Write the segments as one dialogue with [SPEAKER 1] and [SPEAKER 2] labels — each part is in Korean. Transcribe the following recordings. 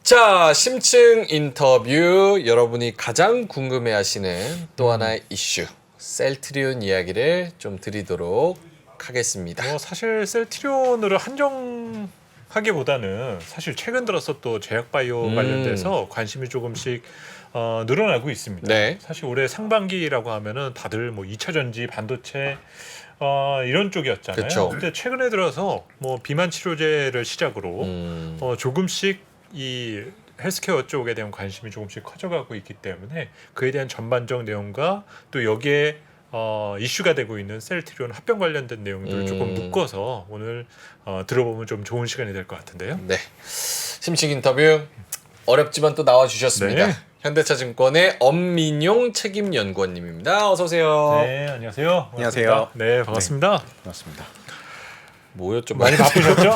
[SPEAKER 1] 자, 심층 인터뷰 여러분이 가장 궁금해하시는 또 하나의 이슈 셀트리온 이야기를 좀 드리도록 하겠습니다.
[SPEAKER 2] 사실 셀트리온으로 한정하기보다는 사실 최근 들어서 또 제약바이오 관련돼서 관심이 조금씩 늘어나고 있습니다.
[SPEAKER 1] 네.
[SPEAKER 2] 사실 올해 상반기라고 하면은 다들 뭐 2차 전지, 반도체 이런 쪽이었잖아요.
[SPEAKER 1] 그쵸.
[SPEAKER 2] 근데 최근에 들어서 뭐 비만 치료제를 시작으로 조금씩 이 헬스케어 쪽에 대한 관심이 조금씩 커져가고 있기 때문에 그에 대한 전반적 내용과 또 여기에 이슈가 되고 있는 셀트리온 합병 관련된 내용들을 조금 묶어서 오늘 들어보면 좀 좋은 시간이 될 것 같은데요.
[SPEAKER 1] 네. 심층 인터뷰 어렵지만 또 나와주셨습니다.
[SPEAKER 2] 네.
[SPEAKER 1] 현대차증권의 엄민용 책임연구원님입니다. 어서 오세요.
[SPEAKER 2] 네, 안녕하세요.
[SPEAKER 3] 안녕하세요.
[SPEAKER 2] 반갑습니다. 네, 반갑습니다.
[SPEAKER 3] 맞습니다.
[SPEAKER 1] 뭐였죠?
[SPEAKER 2] 많이 바쁘셨죠?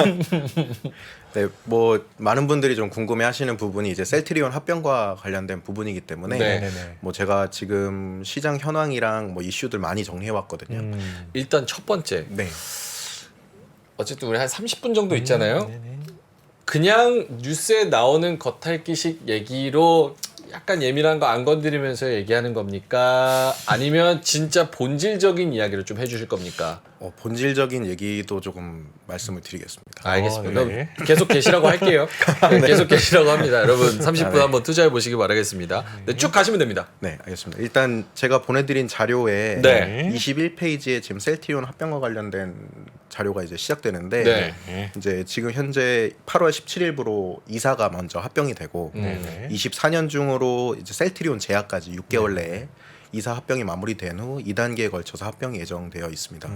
[SPEAKER 3] 네, 뭐 많은 분들이 좀 궁금해하시는 부분이 이제 셀트리온 합병과 관련된 부분이기 때문에
[SPEAKER 1] 네.
[SPEAKER 2] 네네.
[SPEAKER 3] 뭐 제가 지금 시장 현황이랑 뭐 이슈들 많이 정리해 왔거든요.
[SPEAKER 1] 일단 첫 번째.
[SPEAKER 3] 네,
[SPEAKER 1] 어쨌든 우리 한 30분 정도 있잖아요.
[SPEAKER 2] 네네.
[SPEAKER 1] 그냥 뉴스에 나오는 겉핥기식 얘기로 약간 예민한 거 안 건드리면서 얘기하는 겁니까? 아니면 진짜 본질적인 이야기를 좀 해주실 겁니까?
[SPEAKER 3] 본질적인 얘기도 조금 말씀을 드리겠습니다.
[SPEAKER 1] 알겠습니다.
[SPEAKER 2] 네.
[SPEAKER 1] 그럼 계속 계시라고 할게요. 네, 계속 계시라고 합니다. 여러분 30분
[SPEAKER 3] 네.
[SPEAKER 1] 한번 투자해 보시기 바라겠습니다. 네, 쭉 가시면 됩니다.
[SPEAKER 3] 네, 알겠습니다. 일단 제가 보내드린 자료에
[SPEAKER 1] 네.
[SPEAKER 3] 21페이지에 지금 셀트리온 합병과 관련된 자료가 이제 시작되는데
[SPEAKER 1] 네.
[SPEAKER 2] 네.
[SPEAKER 3] 이제 지금 현재 8월 17일부로 이사가 먼저 합병이 되고
[SPEAKER 2] 네네.
[SPEAKER 3] 24년 중으로 이제 셀트리온 제약까지 6개월 내에 이사 합병이 마무리된 후 2단계에 걸쳐서 합병이 예정되어 있습니다.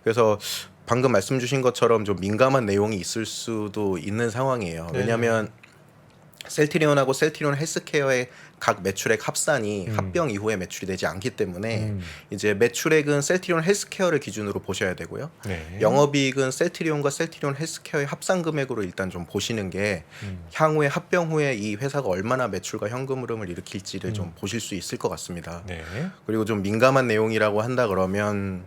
[SPEAKER 3] 그래서 방금 말씀 주신 것처럼 좀 민감한 내용이 있을 수도 있는 상황이에요.
[SPEAKER 2] 네.
[SPEAKER 3] 왜냐하면 셀트리온하고 셀트리온 헬스케어의 각 매출액 합산이 합병 이후에 매출이 되지 않기 때문에 이제 매출액은 셀트리온 헬스케어를 기준으로 보셔야 되고요.
[SPEAKER 2] 네.
[SPEAKER 3] 영업이익은 셀트리온과 셀트리온 헬스케어의 합산 금액으로 일단 좀 보시는 게 향후에 합병 후에 이 회사가 얼마나 매출과 현금 흐름을 일으킬지를 좀 보실 수 있을 것 같습니다.
[SPEAKER 2] 네.
[SPEAKER 3] 그리고 좀 민감한 내용이라고 한다 그러면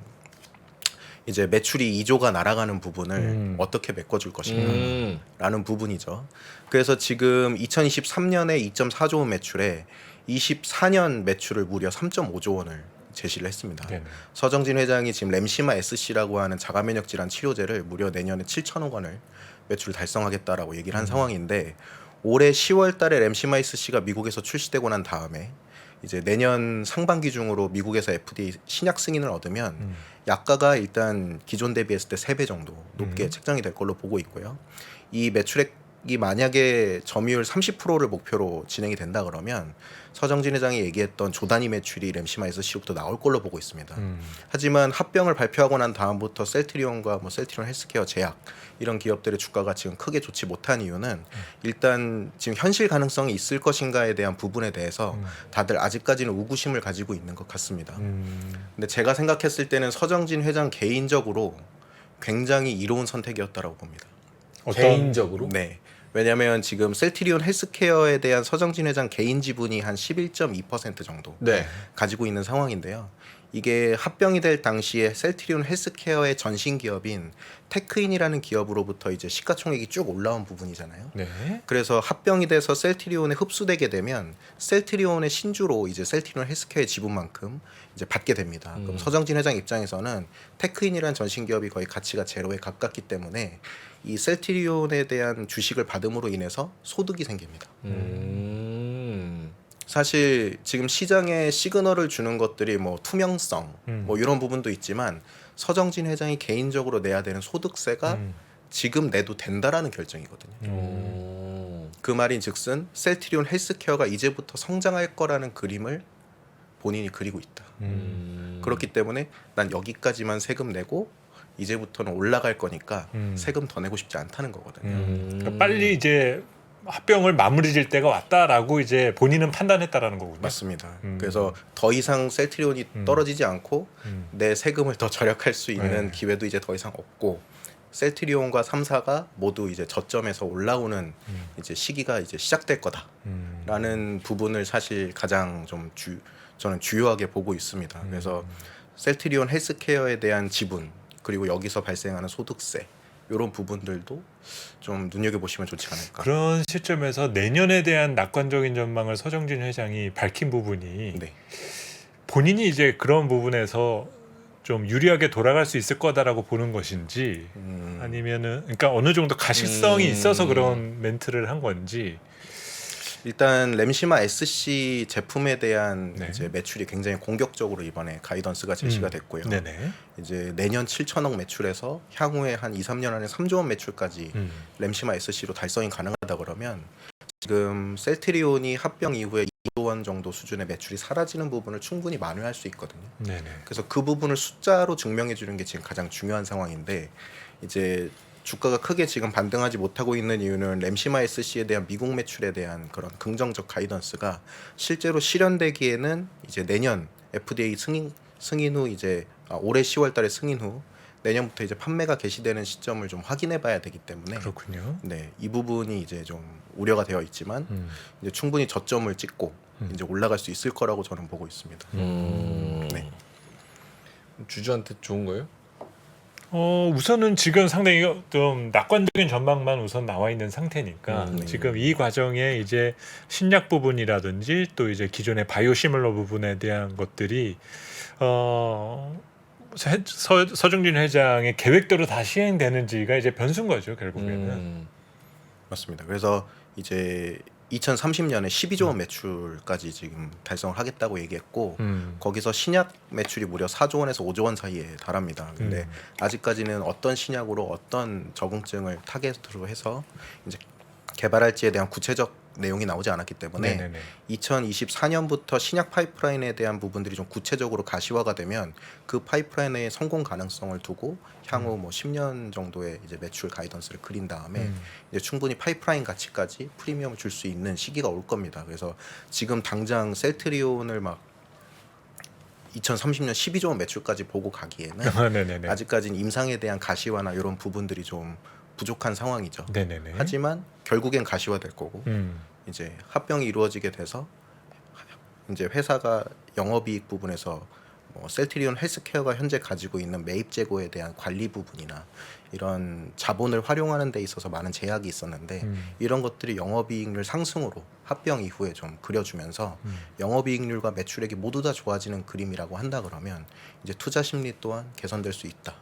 [SPEAKER 3] 이제 매출이 2조가 날아가는 부분을 어떻게 메꿔줄 것인가 라는 부분이죠. 그래서 지금 2023년에 2.4조 원 매출에 24년 매출을 무려 3.5조 원을 제시를 했습니다.
[SPEAKER 2] 네네.
[SPEAKER 3] 서정진 회장이 지금 램시마 SC라고 하는 자가면역 질환 치료제를 무려 내년에 7천억 원을 매출을 달성하겠다라고 얘기를 한 상황인데 올해 10월 달에 램시마 SC가 미국에서 출시되고 난 다음에 이제 내년 상반기 중으로 미국에서 FDA 신약 승인을 얻으면 약가가 일단 기존 대비했을 때 3배 정도 높게 책정이 될 걸로 보고 있고요. 이 매출액이 만약에 점유율 30%를 목표로 진행이 된다 그러면 서정진 회장이 얘기했던 조 단위 매출이 램시마 SC로부터 나올 걸로 보고 있습니다. 하지만 합병을 발표하고 난 다음부터 셀트리온과 뭐 셀트리온 헬스케어 제약 이런 기업들의 주가가 지금 크게 좋지 못한 이유는 일단 지금 현실 가능성이 있을 것인가에 대한 부분에 대해서 다들 아직까지는 우구심을 가지고 있는 것 같습니다. 근데 제가 생각했을 때는 서정진 회장 개인적으로 굉장히 이로운 선택이었다라고 봅니다.
[SPEAKER 1] 개인적으로?
[SPEAKER 3] 네. 왜냐하면 지금 셀트리온 헬스케어에 대한 서정진 회장 개인 지분이 한 11.2% 정도
[SPEAKER 1] 네.
[SPEAKER 3] 가지고 있는 상황인데요. 이게 합병이 될 당시에 셀트리온 헬스케어의 전신 기업인 테크인이라는 기업으로부터 이제 시가총액이 쭉 올라온 부분이잖아요.
[SPEAKER 2] 네.
[SPEAKER 3] 그래서 합병이 돼서 셀트리온에 흡수되게 되면 셀트리온의 신주로 이제 셀트리온 헬스케어의 지분만큼 이제 받게 됩니다. 그럼 서정진 회장 입장에서는 테크인이라는 전신 기업이 거의 가치가 제로에 가깝기 때문에 이 셀트리온에 대한 주식을 받음으로 인해서 소득이 생깁니다. 사실 지금 시장에 시그널을 주는 것들이 뭐 투명성 뭐 이런 부분도 있지만 서정진 회장이 개인적으로 내야 되는 소득세가 지금 내도 된다라는 결정이거든요. 그 말인즉슨 셀트리온 헬스케어가 이제부터 성장할 거라는 그림을 본인이 그리고 있다. 그렇기 때문에 난 여기까지만 세금 내고 이제부터는 올라갈 거니까 세금 더 내고 싶지 않다는 거거든요.
[SPEAKER 2] 그러니까 빨리 이제 합병을 마무리 질 때가 왔다라고 이제 본인은 판단했다라는 거군요.
[SPEAKER 3] 맞습니다. 그래서 더 이상 셀트리온이 떨어지지 않고 내 세금을 더 절약할 수 있는 기회도 이제 더 이상 없고 셀트리온과 3사가 모두 이제 저점에서 올라오는 이제 시기가 이제 시작될 거다라는 부분을 사실 가장 좀 저는 주요하게 보고 있습니다. 그래서 셀트리온 헬스케어에 대한 지분 그리고 여기서 발생하는 소득세 이런 부분들도 좀 눈여겨보시면 좋지 않을까.
[SPEAKER 2] 그런 시점에서 내년에 대한 낙관적인 전망을 서정진 회장이 밝힌 부분이
[SPEAKER 3] 네.
[SPEAKER 2] 본인이 이제 그런 부분에서 좀 유리하게 돌아갈 수 있을 거다라고 보는 것인지 아니면은 그러니까 어느 정도 가식성이 있어서 그런 멘트를 한 건지.
[SPEAKER 3] 일단 램시마 SC 제품에 대한
[SPEAKER 2] 네.
[SPEAKER 3] 이제 매출이 굉장히 공격적으로 이번에 가이던스가 제시가 됐고요.
[SPEAKER 2] 네네.
[SPEAKER 3] 이제 내년 7천억 매출에서 향후에 한 2, 3년 안에 3조 원 매출까지 램시마 SC로 달성이 가능하다 그러면 지금 셀트리온이 합병 이후에 2조 원 정도 수준의 매출이 사라지는 부분을 충분히 만회할 수 있거든요.
[SPEAKER 2] 네네.
[SPEAKER 3] 그래서 그 부분을 숫자로 증명해 주는 게 지금 가장 중요한 상황인데 이제 주가가 크게 지금 반등하지 못하고 있는 이유는 램시마 SC에 대한 미국 매출에 대한 그런 긍정적 가이던스가 실제로 실현되기에는 이제 내년 FDA 승인 후 이제 올해 10월달에 승인 후 내년부터 이제 판매가 개시되는 시점을 좀 확인해봐야 되기 때문에
[SPEAKER 2] 그렇군요.
[SPEAKER 3] 네, 이 부분이 이제 좀 우려가 되어 있지만 이제 충분히 저점을 찍고 이제 올라갈 수 있을 거라고 저는 보고 있습니다. 네.
[SPEAKER 1] 주주한테 좋은 거예요?
[SPEAKER 2] 우선은 지금 상당히 좀 낙관적인 전망만 우선 나와 있는 상태니까 지금 이 과정에 이제 신약 부분이라든지 또 이제 기존의 바이오시밀러 부분에 대한 것들이 서정진 회장의 계획대로 다 시행되는지가 이제 변수인 거죠 결국에는.
[SPEAKER 3] 맞습니다. 그래서 이제 2030년에 12조 원 매출까지 지금 달성을 하겠다고 얘기했고 거기서 신약 매출이 무려 4조 원에서 5조 원 사이에 달합니다. 근데 아직까지는 어떤 신약으로 어떤 적응증을 타겟으로 해서 이제 개발할지에 대한 구체적 내용이 나오지 않았기 때문에
[SPEAKER 2] 네네네.
[SPEAKER 3] 2024년부터 신약 파이프라인에 대한 부분들이 좀 구체적으로 가시화가 되면 그 파이프라인의 성공 가능성을 두고 향후 뭐 10년 정도의 이제 매출 가이던스를 그린 다음에 이제 충분히 파이프라인 가치까지 프리미엄을 줄 수 있는 시기가 올 겁니다. 그래서 지금 당장 셀트리온을 막 2030년 12조 원 매출까지 보고 가기에는
[SPEAKER 2] 네네네.
[SPEAKER 3] 아직까지는 임상에 대한 가시화나 이런 부분들이 좀 부족한 상황이죠.
[SPEAKER 2] 네네네.
[SPEAKER 3] 하지만 결국엔 가시화될 거고 이제 합병이 이루어지게 돼서 이제 회사가 영업이익 부분에서 뭐 셀트리온 헬스케어가 현재 가지고 있는 매입 재고에 대한 관리 부분이나 이런 자본을 활용하는 데 있어서 많은 제약이 있었는데 이런 것들이 영업이익률 상승으로 합병 이후에 좀 그려주면서 영업이익률과 매출액이 모두 다 좋아지는 그림이라고 한다 그러면 이제 투자 심리 또한 개선될 수 있다.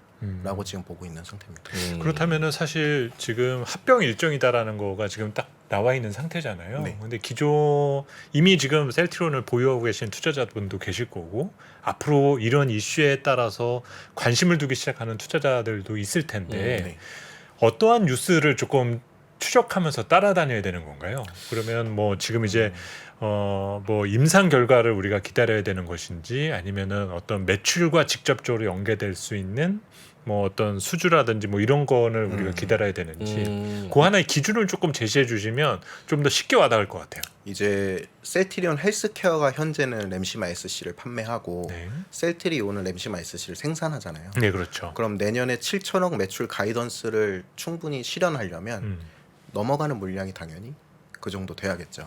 [SPEAKER 3] 라고 지금 보고 있는 상태입니다.
[SPEAKER 2] 그렇다면은 사실 지금 합병 일정이다라는 거가 지금 딱 나와 있는 상태잖아요.
[SPEAKER 3] 네.
[SPEAKER 2] 근데 이미 지금 셀트리온을 보유하고 계신 투자자분도 계실 거고 앞으로 이런 이슈에 따라서 관심을 두기 시작하는 투자자들도 있을 텐데
[SPEAKER 3] 네.
[SPEAKER 2] 어떠한 뉴스를 조금 추적하면서 따라다녀야 되는 건가요? 그러면 뭐 지금 이제 뭐 임상 결과를 우리가 기다려야 되는 것인지 아니면은 어떤 매출과 직접적으로 연계될 수 있는 뭐 어떤 수주라든지 뭐 이런 거를 우리가 기다려야 되는지 그 하나의 기준을 조금 제시해 주시면 좀 더 쉽게 와닿을 것 같아요.
[SPEAKER 3] 이제 셀트리온 헬스케어가 현재는 램시마 SC를 판매하고
[SPEAKER 2] 네.
[SPEAKER 3] 셀트리온은 램시마 SC를 생산하잖아요.
[SPEAKER 2] 네, 그렇죠.
[SPEAKER 3] 그럼 내년에 7천억 매출 가이던스를 충분히 실현하려면 넘어가는 물량이 당연히 그 정도 돼야겠죠.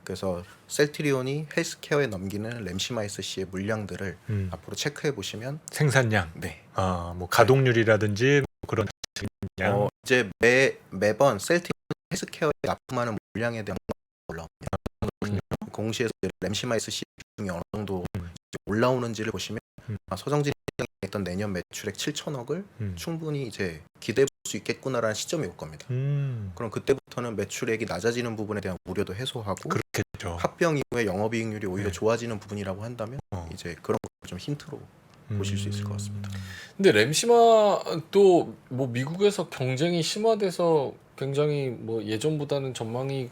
[SPEAKER 3] 그래서 сел트리온이 헬스케어에 넘기는 램시마 SC의 물량들을 앞으로 체크해 보시면
[SPEAKER 2] 생산량,
[SPEAKER 3] 네.
[SPEAKER 2] 뭐 가동률이라든지 뭐 그런 양.
[SPEAKER 3] 이제 매번 셀트리온 헬스케어에 납품하는 물량에 대한 올라옵니다. 공시에서 램시마 SC 중에 어느 정도 올라오는지를 보시면 서정진 회장이 했던 내년 매출액 7천억을 충분히 이제 기대해 볼 수 있겠구나라는 시점이 올 겁니다. 그럼 그때부터는 매출액이 낮아지는 부분에 대한 우려도 해소하고
[SPEAKER 2] 그렇겠죠.
[SPEAKER 3] 합병 이후에 영업이익률이 오히려
[SPEAKER 2] 네.
[SPEAKER 3] 좋아지는 부분이라고 한다면 이제 그런 걸 좀 힌트로 보실 수 있을 것 같습니다.
[SPEAKER 1] 근데 램시마도 뭐 미국에서 경쟁이 심화돼서 굉장히 뭐 예전보다는 전망이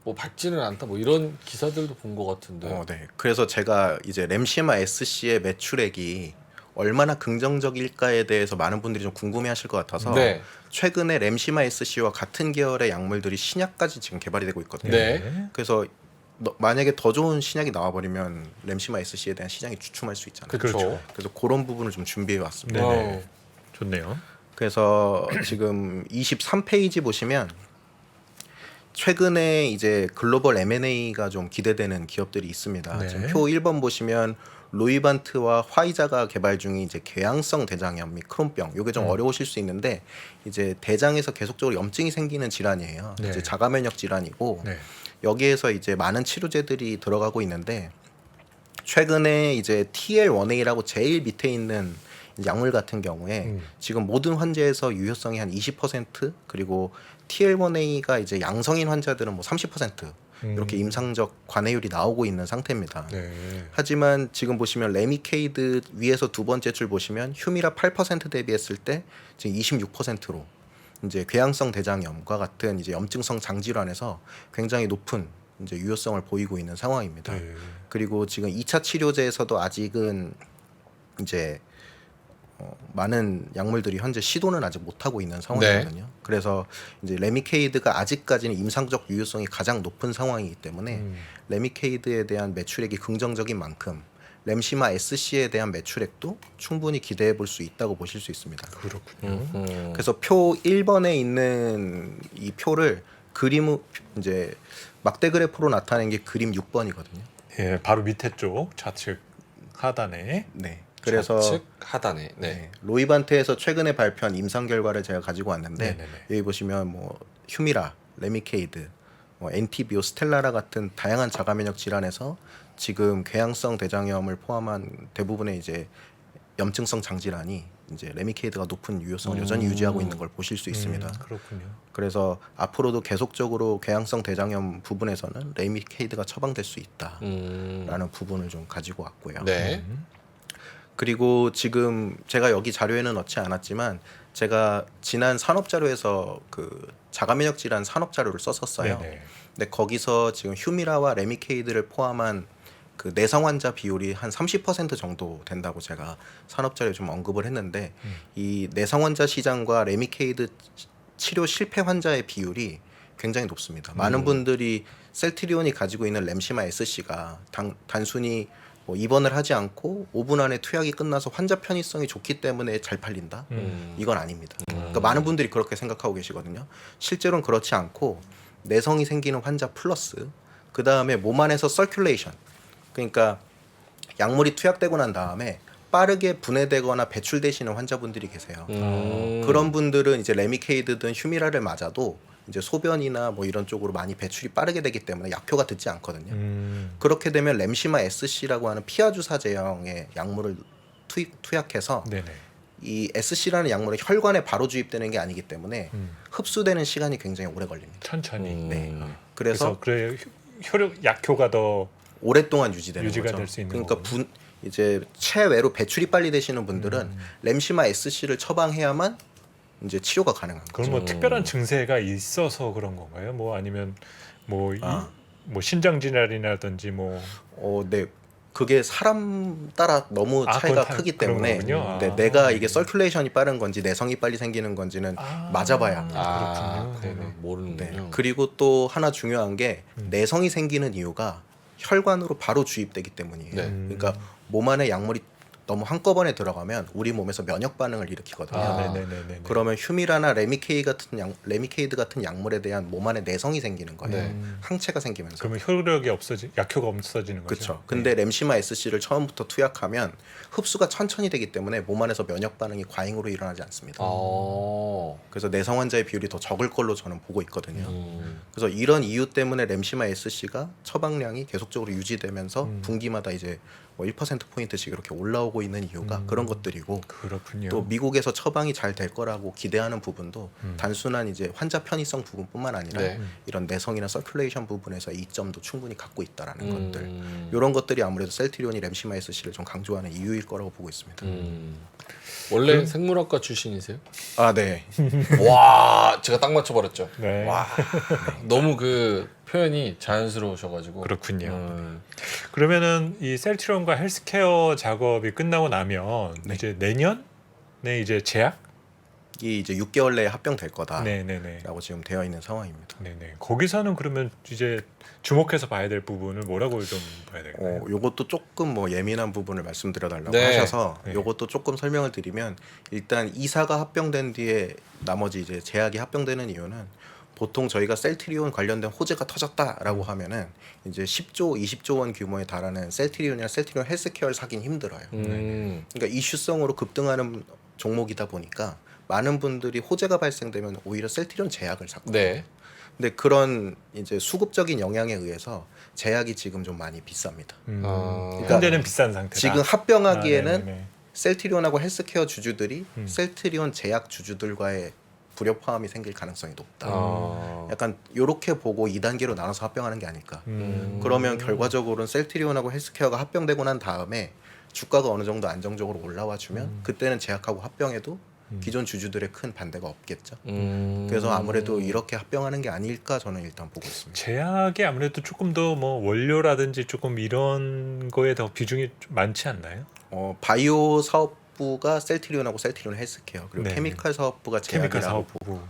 [SPEAKER 1] 뭐 밝지는 않다 뭐 이런 기사들도 본 것 같은데.
[SPEAKER 3] 네. 그래서 제가 이제 램시마 SC의 매출액이 얼마나 긍정적일까에 대해서 많은 분들이 좀 궁금해하실 것 같아서
[SPEAKER 1] 네.
[SPEAKER 3] 최근에 램시마 SC와 같은 계열의 약물들이 신약까지 지금 개발이 되고 있거든요.
[SPEAKER 1] 네.
[SPEAKER 3] 그래서 만약에 더 좋은 신약이 나와버리면 램시마 SC에 대한 시장이 주춤할 수 있잖아요.
[SPEAKER 1] 그렇죠.
[SPEAKER 3] 그래서 그런 부분을 좀 준비해 왔습니다.
[SPEAKER 2] 네네. 좋네요.
[SPEAKER 3] 그래서 지금 23페이지 보시면 최근에 이제 글로벌 M&A가 좀 기대되는 기업들이 있습니다.
[SPEAKER 2] 네.
[SPEAKER 3] 지금 표 1번 보시면 로이반트와 화이자가 개발 중인 이제 궤양성 대장염 및 크론병, 요게 좀 어려우실 수 있는데 이제 대장에서 계속적으로 염증이 생기는 질환이에요.
[SPEAKER 2] 네.
[SPEAKER 3] 이제 자가면역 질환이고
[SPEAKER 2] 네.
[SPEAKER 3] 여기에서 이제 많은 치료제들이 들어가고 있는데 최근에 이제 TL1A라고 제일 밑에 있는 약물 같은 경우에 지금 모든 환자에서 유효성이 한 20% 그리고 TL1A가 이제 양성인 환자들은 뭐 30% 이렇게 임상적 관해율이 나오고 있는 상태입니다.
[SPEAKER 2] 네.
[SPEAKER 3] 하지만 지금 보시면 레미케이드 위에서 두 번째 줄 보시면 휴미라 8% 대비했을 때 지금 26%로 이제 궤양성 대장염과 같은 이제 염증성 장질환에서 굉장히 높은 이제 유효성을 보이고 있는 상황입니다.
[SPEAKER 2] 네.
[SPEAKER 3] 그리고 지금 2차 치료제에서도 아직은 이제 많은 약물들이 현재 시도는 아직 못 하고 있는 상황이거든요. 그래서 이제 레미케이드가 아직까지는 임상적 유효성이 가장 높은 상황이기 때문에 레미케이드에 대한 매출액이 긍정적인 만큼 램시마 SC에 대한 매출액도 충분히 기대해 볼 수 있다고 보실 수 있습니다.
[SPEAKER 2] 그렇군요.
[SPEAKER 3] 그래서 표 1번에 있는 이 표를 그림 이제 막대 그래프로 나타낸 게 그림 6번이거든요.
[SPEAKER 2] 예, 바로 밑에 쪽 좌측 하단에
[SPEAKER 3] 네. 그래서
[SPEAKER 1] 좌측 하단에 네.
[SPEAKER 3] 네. 로이반트에서 최근에 발표한 임상 결과를 제가 가지고 왔는데
[SPEAKER 2] 네네네.
[SPEAKER 3] 여기 보시면 뭐 휴미라, 레미케이드, 엔티비오, 스텔라라 같은 다양한 자가면역 질환에서 지금 궤양성 대장염을 포함한 대부분의 이제 염증성 장질환이 이제 레미케이드가 높은 유효성을 여전히 유지하고 있는 걸 보실 수 있습니다.
[SPEAKER 2] 그렇군요.
[SPEAKER 3] 그래서 앞으로도 계속적으로 궤양성 대장염 부분에서는 레미케이드가 처방될 수 있다라는 부분을 좀 가지고 왔고요.
[SPEAKER 1] 네.
[SPEAKER 3] 그리고 지금 제가 여기 자료에는 넣지 않았지만 제가 지난 산업 자료에서 그 자가면역 질환 산업 자료를 썼었어요.
[SPEAKER 2] 네네.
[SPEAKER 3] 근데 거기서 지금 휴미라와 레미케이드를 포함한 그 내성 환자 비율이 한 30% 정도 된다고 제가 산업 자료에 좀 언급을 했는데 이 내성 환자 시장과 레미케이드 치료 실패 환자의 비율이 굉장히 높습니다. 많은 분들이 셀트리온이 가지고 있는 램시마 SC가 단순히 뭐 입원을 하지 않고 5분 안에 투약이 끝나서 환자 편의성이 좋기 때문에 잘 팔린다? 이건 아닙니다. 그러니까 많은 분들이 그렇게 생각하고 계시거든요. 실제로는 그렇지 않고 내성이 생기는 환자 플러스 그 다음에 몸 안에서 서큘레이션, 그러니까 약물이 투약되고 난 다음에 빠르게 분해되거나 배출되시는 환자분들이 계세요. 그런 분들은 이제 레미케이드든 휴미라를 맞아도 이제 소변이나 뭐 이런 쪽으로 많이 배출이 빠르게 되기 때문에 약효가 듣지 않거든요. 그렇게 되면 램시마 SC라고 하는 피하 주사 제형의 약물을 투약해서
[SPEAKER 2] 네네.
[SPEAKER 3] 이 SC라는 약물은 혈관에 바로 주입되는 게 아니기 때문에 흡수되는 시간이 굉장히 오래 걸립니다.
[SPEAKER 2] 천천히.
[SPEAKER 3] 네.
[SPEAKER 2] 그래서
[SPEAKER 3] 그래서
[SPEAKER 2] 그래 약효가 더
[SPEAKER 3] 오랫동안 유지되는
[SPEAKER 2] 유지가
[SPEAKER 3] 거죠.
[SPEAKER 2] 될 수 있는
[SPEAKER 3] 그러니까
[SPEAKER 2] 거군요.
[SPEAKER 3] 이제 체외로 배출이 빨리 되시는 분들은 램시마 SC를 처방해야만 이제 치료가 가능한 거죠.
[SPEAKER 2] 그럼 뭐 특별한 증세가 있어서 그런 건가요? 뭐 아니면 뭐, 뭐 신장 질환이라든지 뭐
[SPEAKER 3] 네. 그게 사람 따라 너무 차이가
[SPEAKER 2] 그건
[SPEAKER 3] 크기
[SPEAKER 2] 그런
[SPEAKER 3] 때문에
[SPEAKER 2] 거군요.
[SPEAKER 3] 네, 내가 이게 서큘레이션이 빠른 건지 내성이 빨리 생기는 건지는 맞아봐야 합니다.
[SPEAKER 2] 그렇군요. 네네.
[SPEAKER 1] 모르는군요.
[SPEAKER 3] 네. 그리고 또 하나 중요한 게 내성이 생기는 이유가 혈관으로 바로 주입되기 때문이에요.
[SPEAKER 1] 네.
[SPEAKER 3] 그러니까 몸 안에 약물이 너무 한꺼번에 들어가면 우리 몸에서 면역 반응을 일으키거든요.
[SPEAKER 2] 네네네네.
[SPEAKER 3] 그러면 휴미라나 레미케이드 같은 약물에 대한 몸 안에 내성이 생기는 거예요.
[SPEAKER 1] 네.
[SPEAKER 3] 항체가 생기면서.
[SPEAKER 2] 그러면 효력이 약효가 없어지는 거죠.
[SPEAKER 3] 그렇죠. 근데 램시마 SC를 처음부터 투약하면 흡수가 천천히 되기 때문에 몸 안에서 면역 반응이 과잉으로 일어나지 않습니다. 그래서 내성 환자의 비율이 더 적을 걸로 저는 보고 있거든요. 그래서 이런 이유 때문에 램시마 SC가 처방량이 계속적으로 유지되면서 분기마다 이제 뭐 1%포인트씩 이렇게 올라오고 있는 이유가 그런 것들이고,
[SPEAKER 2] 그렇군요.
[SPEAKER 3] 또 미국에서 처방이 잘 될 거라고 기대하는 부분도 단순한 이제 환자 편의성 부분뿐만 아니라
[SPEAKER 1] 네.
[SPEAKER 3] 이런 내성이나 서큘레이션 부분에서 이점도 충분히 갖고 있다라는 것들, 이런 것들이 아무래도 셀트리온이 램시마 SC를 좀 강조하는 이유일 거라고 보고 있습니다.
[SPEAKER 1] 원래 생물학과 출신이세요?
[SPEAKER 3] 아, 네.
[SPEAKER 1] 와, 제가 딱 맞춰버렸죠.
[SPEAKER 2] 네.
[SPEAKER 1] 와, 너무 그 표현이 자연스러우셔가지고.
[SPEAKER 2] 그렇군요. 그러면은 이 셀트리온과 헬스케어 작업이 끝나고 나면
[SPEAKER 3] 네.
[SPEAKER 2] 이제 내년에 이제 제약?
[SPEAKER 3] 이 이제 6개월 내에 합병될 거다라고
[SPEAKER 2] 네네네.
[SPEAKER 3] 지금 되어 있는 상황입니다.
[SPEAKER 2] 네네. 거기서는 그러면 이제 주목해서 봐야 될 부분을 뭐라고 좀 봐야 될까요?
[SPEAKER 3] 요것도 조금 뭐 예민한 부분을 말씀드려달라고
[SPEAKER 1] 네.
[SPEAKER 3] 하셔서
[SPEAKER 2] 네.
[SPEAKER 3] 요것도 조금 설명을 드리면, 일단 이사가 합병된 뒤에 나머지 이제 제약이 합병되는 이유는 보통 저희가 셀트리온 관련된 호재가 터졌다라고 하면은 이제 10조, 20조 원 규모에 달하는 셀트리온이나 셀트리온 헬스케어를 사긴 힘들어요. 그러니까 이슈성으로 급등하는 종목이다 보니까 많은 분들이 호재가 발생되면 오히려 셀트리온 제약을 샀거든요.
[SPEAKER 1] 네.
[SPEAKER 3] 근데 그런 이제 수급적인 영향에 의해서 제약이 지금 좀 많이 비쌉니다. 그러니까
[SPEAKER 2] 현재는 비싼 상태다.
[SPEAKER 3] 지금 합병하기에는
[SPEAKER 2] 네네네.
[SPEAKER 3] 셀트리온하고 헬스케어 주주들이 셀트리온 제약 주주들과의 불협화음이 생길 가능성이 높다. 약간 이렇게 보고 2단계로 나눠서 합병하는 게 아닐까. 그러면 결과적으로는 셀트리온하고 헬스케어가 합병되고 난 다음에 주가가 어느 정도 안정적으로 올라와 주면 그때는 제약하고 합병해도 기존 주주들의 큰 반대가 없겠죠. 그래서 아무래도 이렇게 합병하는 게 아닐까 저는 일단 보고 있습니다.
[SPEAKER 2] 제약이 아무래도 조금 더 뭐 원료라든지 조금 이런 거에 더 비중이 좀 많지 않나요?
[SPEAKER 3] 바이오 사업부가 셀트리온하고 셀트리온 헬스케어 그리고
[SPEAKER 2] 네.
[SPEAKER 3] 케미칼 사업부가
[SPEAKER 2] 케미칼
[SPEAKER 3] 제약이라고
[SPEAKER 2] 사업부.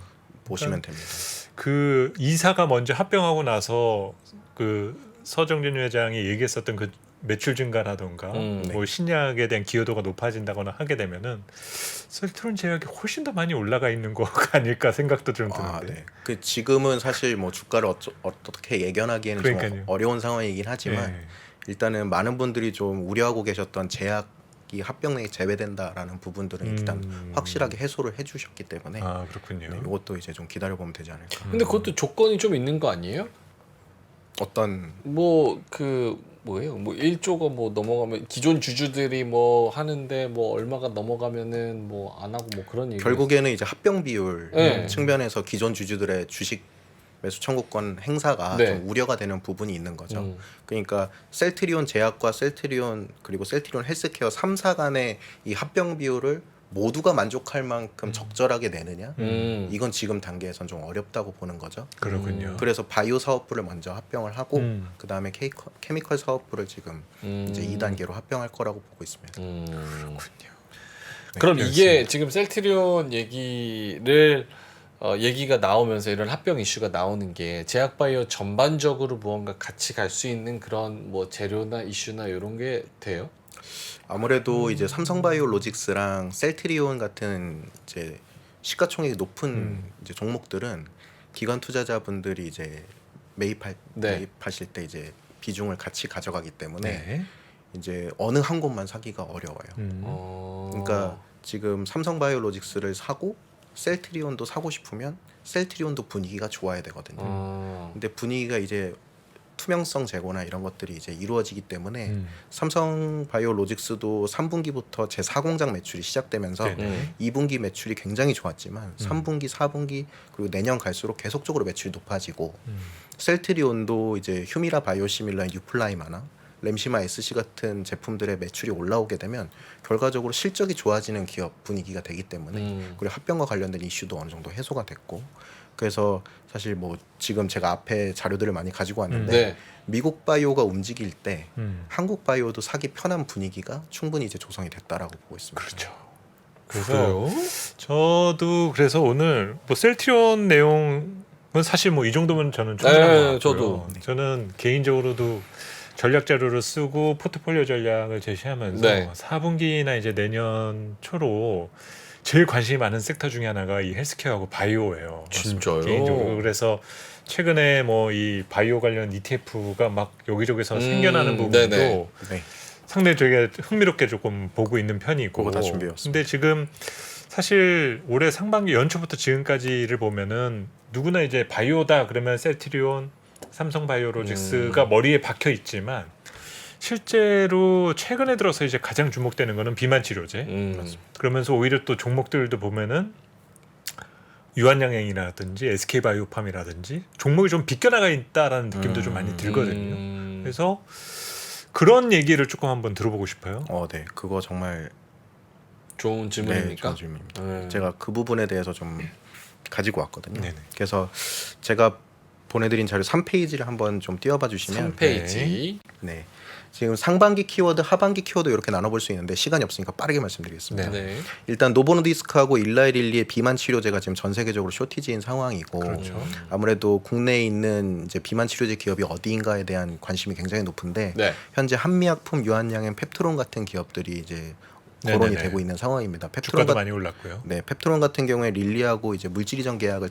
[SPEAKER 3] 보시면 됩니다.
[SPEAKER 2] 그 이사가 먼저 합병하고 나서 그 서정진 회장이 얘기했었던 그 매출 증가라던가 뭐 신약에 대한 기여도가 높아진다거나 하게 되면은 셀트리온 제약이 훨씬 더 많이 올라가 있는 거 아닐까 생각도 좀 드는데.
[SPEAKER 3] 네. 그 지금은 사실 뭐 주가를 어떻게 예견하기에는 좀
[SPEAKER 2] 그러니까요.
[SPEAKER 3] 어려운 상황이긴 하지만
[SPEAKER 2] 네.
[SPEAKER 3] 일단은 많은 분들이 좀 우려하고 계셨던 제약이 합병 내에 제외된다라는 부분들은 일단 확실하게 해소를 해주셨기 때문에
[SPEAKER 2] 아 그렇군요.
[SPEAKER 3] 네, 이것도 이제 좀 기다려보면 되지 않을까.
[SPEAKER 1] 근데 그것도 조건이 좀 있는 거 아니에요?
[SPEAKER 3] 어떤
[SPEAKER 1] 뭐 뭐예요? 뭐 1조가 뭐 넘어가면 기존 주주들이 뭐 하는데 뭐 얼마가 넘어가면은 뭐 안 하고 뭐 그런 얘기.
[SPEAKER 3] 결국에는 이제 합병 비율
[SPEAKER 1] 네.
[SPEAKER 3] 측면에서 기존 주주들의 주식 매수 청구권 행사가
[SPEAKER 1] 네.
[SPEAKER 3] 좀 우려가 되는 부분이 있는 거죠. 그러니까 셀트리온 제약과 셀트리온 그리고 셀트리온 헬스케어 3사 간의 이 합병 비율을 모두가 만족할 만큼 적절하게 내느냐 이건 지금 단계에선 좀 어렵다고 보는 거죠.
[SPEAKER 2] 그렇군요.
[SPEAKER 3] 그래서 바이오 사업부를 먼저 합병을 하고 그 다음에 케미컬 사업부를 지금 이제 2단계로 합병할 거라고 보고 있습니다.
[SPEAKER 2] 그렇군요.
[SPEAKER 1] 그럼
[SPEAKER 2] 네,
[SPEAKER 1] 이게 지금 셀트리온 얘기가 나오면서 이런 합병 이슈가 나오는 게 제약바이오 전반적으로 무언가 같이 갈 수 있는 그런 뭐 재료나 이슈나 이런 게 돼요?
[SPEAKER 3] 아무래도 이제 삼성바이오로직스랑 셀트리온 같은 이제 시가총액이 높은 이제 종목들은 기관 투자자분들이 이제 매입하실 때 이제 비중을 같이 가져가기 때문에
[SPEAKER 2] 네.
[SPEAKER 3] 이제 어느 한 곳만 사기가 어려워요. 그러니까 지금 삼성바이오로직스를 사고 셀트리온도 사고 싶으면 셀트리온도 분위기가 좋아야 되거든요. 근데 분위기가 이제 투명성 제고나 이런 것들이 이제 이루어지기 때문에 삼성바이오로직스도 3분기부터 제4공장 매출이 시작되면서
[SPEAKER 2] 네네.
[SPEAKER 3] 2분기 매출이 굉장히 좋았지만 3분기, 4분기 그리고 내년 갈수록 계속적으로 매출이 높아지고 셀트리온도 이제 휴미라 바이오시밀러 유플라이마나 램시마 SC 같은 제품들의 매출이 올라오게 되면 결과적으로 실적이 좋아지는 기업 분위기가 되기 때문에 그리고 합병과 관련된 이슈도 어느 정도 해소가 됐고 그래서 사실 뭐 지금 제가 앞에 자료들을 많이 가지고 왔는데
[SPEAKER 1] 네.
[SPEAKER 3] 미국 바이오가 움직일 때 한국 바이오도 사기 편한 분위기가 충분히 이제 조성이 됐다라고 보고 있습니다.
[SPEAKER 2] 그렇죠. 그래서 저도 그래서 오늘 뭐 셀트리온 내용은 사실 뭐 이 정도면 저는 충분한 것 같고요.
[SPEAKER 1] 저도.
[SPEAKER 2] 저는 개인적으로도 전략 자료를 쓰고 포트폴리오 전략을 제시하면서
[SPEAKER 1] 네.
[SPEAKER 2] 4분기나 이제 내년 초로 제일 관심이 많은 섹터 중에 하나가 이 헬스케어하고 바이오예요.
[SPEAKER 1] 진짜요?
[SPEAKER 2] 개인적으로 그래서 최근에 뭐 이 바이오 관련 ETF가 막 여기저기서 생겨나는 부분도
[SPEAKER 1] 네네.
[SPEAKER 3] 네.
[SPEAKER 2] 상당히 되게 흥미롭게 조금 보고 있는 편이고.
[SPEAKER 3] 그거 다 준비해왔습니다.
[SPEAKER 2] 근데 지금 사실 올해 상반기 연초부터 지금까지를 보면은 누구나 이제 바이오다 그러면 셀트리온, 삼성바이오로직스가 머리에 박혀 있지만 실제로 최근에 들어서 이제 가장 주목되는 거는 비만 치료제. 그러면서 오히려 또 종목들도 보면은 유한양행이라든지 SK바이오팜이라든지 종목이 좀 비껴나가 있다라는 느낌도 좀 많이 들거든요. 그래서 그런 얘기를 조금 한번 들어보고 싶어요.
[SPEAKER 3] 네, 그거 정말
[SPEAKER 1] 좋은 질문입니까?
[SPEAKER 3] 좋은 질문입니다. 제가 그 부분에 대해서 좀 가지고 왔거든요.
[SPEAKER 2] 네네.
[SPEAKER 3] 그래서 제가 보내드린 자료 3페이지를 한번 좀 띄워봐 주시면
[SPEAKER 1] 3페이지.
[SPEAKER 3] 네. 지금 상반기 키워드, 하반기 키워드 이렇게 나눠볼 수 있는데 시간이 없으니까 빠르게 말씀드리겠습니다.
[SPEAKER 1] 네.
[SPEAKER 3] 일단 노보노디스크하고 일라이릴리의 비만 치료제가 지금 전 세계적으로 쇼티지인 상황이고
[SPEAKER 2] 그렇죠.
[SPEAKER 3] 아무래도 국내에 있는 이제 비만 치료제 기업이 어디인가에 대한 관심이 굉장히 높은데
[SPEAKER 1] 네.
[SPEAKER 3] 현재 한미약품, 유한양행, 펩트론 같은 기업들이 이제 거론이
[SPEAKER 2] 네네네.
[SPEAKER 3] 되고 있는 상황입니다.
[SPEAKER 2] 주가도 많이 올랐고요.
[SPEAKER 3] 네, 펩트론 같은 경우에 릴리하고 이제 물질 이전 계약을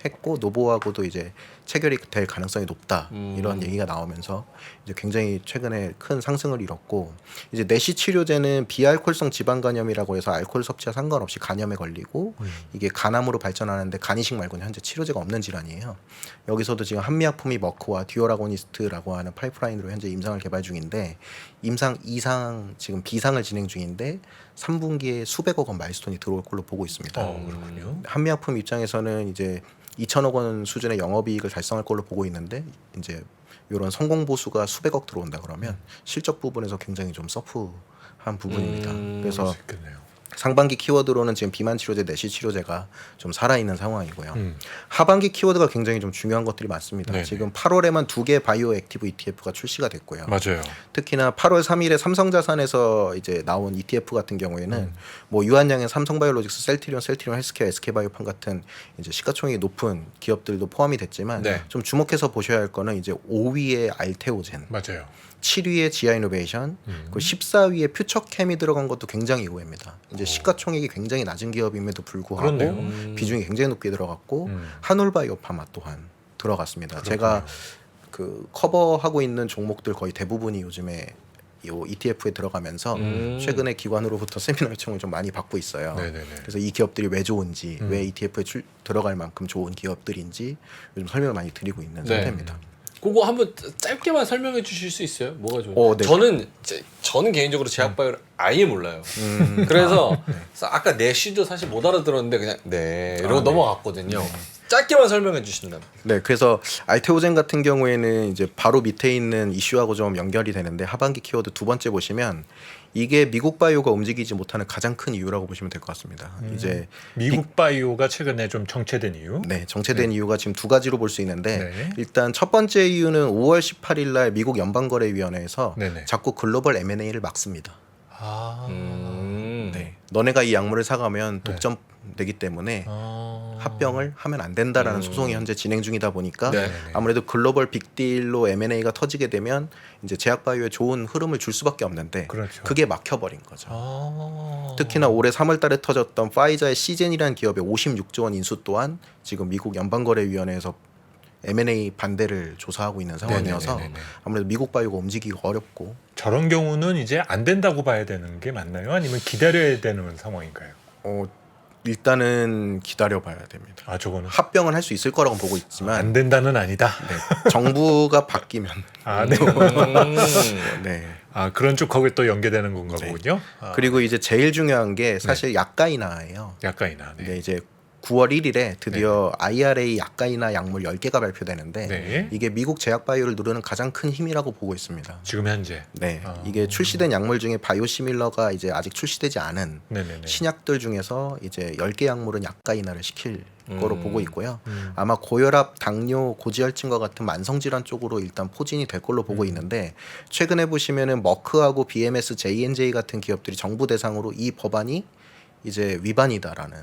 [SPEAKER 3] 했고 노보하고도 이제 체결이 될 가능성이 높다 이런 얘기가 나오면서 이제 굉장히 최근에 큰 상승을 이뤘고 이제 내시 치료제는 비알코올성 지방 간염이라고 해서 알코올 섭취와 상관없이 간염에 걸리고 이게 간암으로 발전하는데 간이식 말고는 현재 치료제가 없는 질환이에요. 여기서도 지금 한미약품이 머크와 듀오라고니스트라고 하는 파이프라인으로 현재 임상을 개발 중인데 임상 2상 지금 비상을 진행 중인데 3분기에 수백억 원 마일스톤이 들어올 걸로 보고 있습니다.
[SPEAKER 2] 그렇군요.
[SPEAKER 3] 한미약품 입장에서는 이제 2천억 원 수준의 영업이익을 달성할 걸로 보고 있는데 이제 이런 성공 보수가 수백억 들어온다 그러면 실적 부분에서 굉장히 좀 서프한 부분입니다. 그래서
[SPEAKER 2] 그럴 수 있겠네요.
[SPEAKER 3] 상반기 키워드로는 지금 비만 치료제, 내시 치료제가 좀 살아있는 상황이고요. 하반기 키워드가 굉장히 좀 중요한 것들이 많습니다.
[SPEAKER 2] 네네.
[SPEAKER 3] 지금 8월에만 2개 바이오 액티브 ETF가 출시가 됐고요.
[SPEAKER 2] 맞아요.
[SPEAKER 3] 특히나 8월 3일에 삼성자산에서 이제 나온 ETF 같은 경우에는 뭐 유한양의 삼성바이오로직스, 셀트리온 헬스케어, SK바이오팜 같은 이제 시가총액이 높은 기업들도 포함이 됐지만
[SPEAKER 1] 네.
[SPEAKER 3] 좀 주목해서 보셔야 할 거는 이제 5위의 알테오젠,
[SPEAKER 2] 맞아요.
[SPEAKER 3] 7위의 지아이노베이션, 그 14위의 퓨처캠이 들어간 것도 굉장히 의외입니다. 이제 시가총액이 굉장히 낮은 기업임에도 불구하고
[SPEAKER 2] 그렇네요.
[SPEAKER 3] 비중이 굉장히 높게 들어갔고 한올바이오파마 또한 들어갔습니다. 제가 그 커버하고 있는 종목들 거의 대부분이 요즘에 요 ETF에 들어가면서 최근에 기관으로부터 세미나 요청을 좀 많이 받고 있어요.
[SPEAKER 2] 네네네.
[SPEAKER 3] 그래서 이 기업들이 왜 좋은지, 왜 ETF에 들어갈 만큼 좋은 기업들인지 요즘 설명을 많이 드리고 있는
[SPEAKER 1] 네.
[SPEAKER 3] 상태입니다.
[SPEAKER 1] 그거 한번 짧게만 설명해 주실 수 있어요? 뭐가 좋은지?
[SPEAKER 3] 네.
[SPEAKER 1] 저는 개인적으로 제약바이오를 아예 몰라요. 그래서 아까 내쉬도 사실 못 알아들었는데 그냥 이러고 넘어갔거든요. 짧게만 설명해 주신다면.
[SPEAKER 3] 네, 그래서 알테오젠 같은 경우에는 이제 바로 밑에 있는 이슈하고 좀 연결이 되는데 하반기 키워드 두 번째 보시면 이게 미국 바이오가 움직이지 못하는 가장 큰 이유라고 보시면 될 것 같습니다. 이제
[SPEAKER 2] 미국 바이오가 최근에 좀 정체된 이유?
[SPEAKER 3] 네, 정체된 이유가 지금 두 가지로 볼 수 있는데
[SPEAKER 2] 네.
[SPEAKER 3] 일단 첫 번째 이유는 5월 18일 날 미국 연방거래위원회에서
[SPEAKER 2] 네네.
[SPEAKER 3] 자꾸 글로벌 M&A를 막습니다.
[SPEAKER 2] 네.
[SPEAKER 3] 너네가 이 약물을 사가면 독점되기 때문에
[SPEAKER 2] 아.
[SPEAKER 3] 합병을 하면 안 된다라는 소송이 현재 진행 중이다 보니까
[SPEAKER 1] 네.
[SPEAKER 3] 아무래도 글로벌 빅딜로 M&A가 터지게 되면 이제 제약바이오에 좋은 흐름을 줄 수밖에 없는데
[SPEAKER 2] 그렇죠.
[SPEAKER 3] 그게 막혀버린 거죠.
[SPEAKER 2] 아.
[SPEAKER 3] 특히나 올해 3월달에 터졌던 파이자의 시젠이라는 기업의 56조 원 인수 또한 지금 미국 연방거래위원회에서 M&A 반대를 조사하고 있는 상황이어서
[SPEAKER 2] 네네네네.
[SPEAKER 3] 아무래도 미국 바이오가 움직이기 어렵고
[SPEAKER 2] 저런 경우는 이제 안 된다고 봐야 되는 게 맞나요? 아니면 기다려야 되는 상황인가요?
[SPEAKER 3] 일단은 기다려봐야 됩니다.
[SPEAKER 2] 아 저거는
[SPEAKER 3] 합병은 할 수 있을 거라고 보고 있지만
[SPEAKER 2] 안 된다는 아니다.
[SPEAKER 3] 네, 정부가 바뀌면
[SPEAKER 2] 아 네.
[SPEAKER 3] 네.
[SPEAKER 2] 아 그런 쪽하고 또 연계되는 건가
[SPEAKER 3] 네.
[SPEAKER 2] 보군요. 아,
[SPEAKER 3] 그리고 이제 제일 중요한 게 사실 약가이나예요.
[SPEAKER 2] 약간이나. 네.
[SPEAKER 3] 네, 이제 9월 1일에 드디어 IRA 약가이나 약물 10개가 발표되는데
[SPEAKER 2] 네.
[SPEAKER 3] 이게 미국 제약바이오를 누르는 가장 큰 힘이라고 보고 있습니다.
[SPEAKER 2] 지금 현재.
[SPEAKER 3] 네,
[SPEAKER 2] 아.
[SPEAKER 3] 이게 출시된 약물 중에 바이오시밀러가 이제 아직 출시되지 않은
[SPEAKER 2] 네네네.
[SPEAKER 3] 신약들 중에서 이제 10개 약물은 약가이나를 시킬 거로 보고 있고요.
[SPEAKER 2] 음.
[SPEAKER 3] 아마 고혈압, 당뇨, 고지혈증과 같은 만성질환 쪽으로 일단 포진이 될 걸로 보고 있는데 최근에 보시면은 머크하고 BMS, J&J 같은 기업들이 정부 대상으로 이 법안이 이제 위반이다라는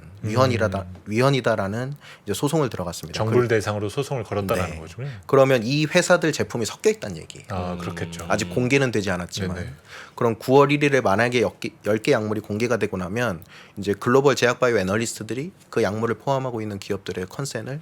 [SPEAKER 3] 위헌이다라는 이제 소송을 들어갔습니다.
[SPEAKER 2] 정부를 대상으로 소송을 걸었다라는
[SPEAKER 3] 네.
[SPEAKER 2] 거죠.
[SPEAKER 3] 그러면 이 회사들 제품이 섞여 있다는 얘기예요.
[SPEAKER 2] 아 그렇겠죠.
[SPEAKER 3] 아직 공개는 되지 않았지만
[SPEAKER 2] 네네.
[SPEAKER 3] 그럼 9월 1일에 만약에 10개 약물이 공개가 되고 나면 이제 글로벌 제약바이오 애널리스트들이 그 약물을 포함하고 있는 기업들의 컨센을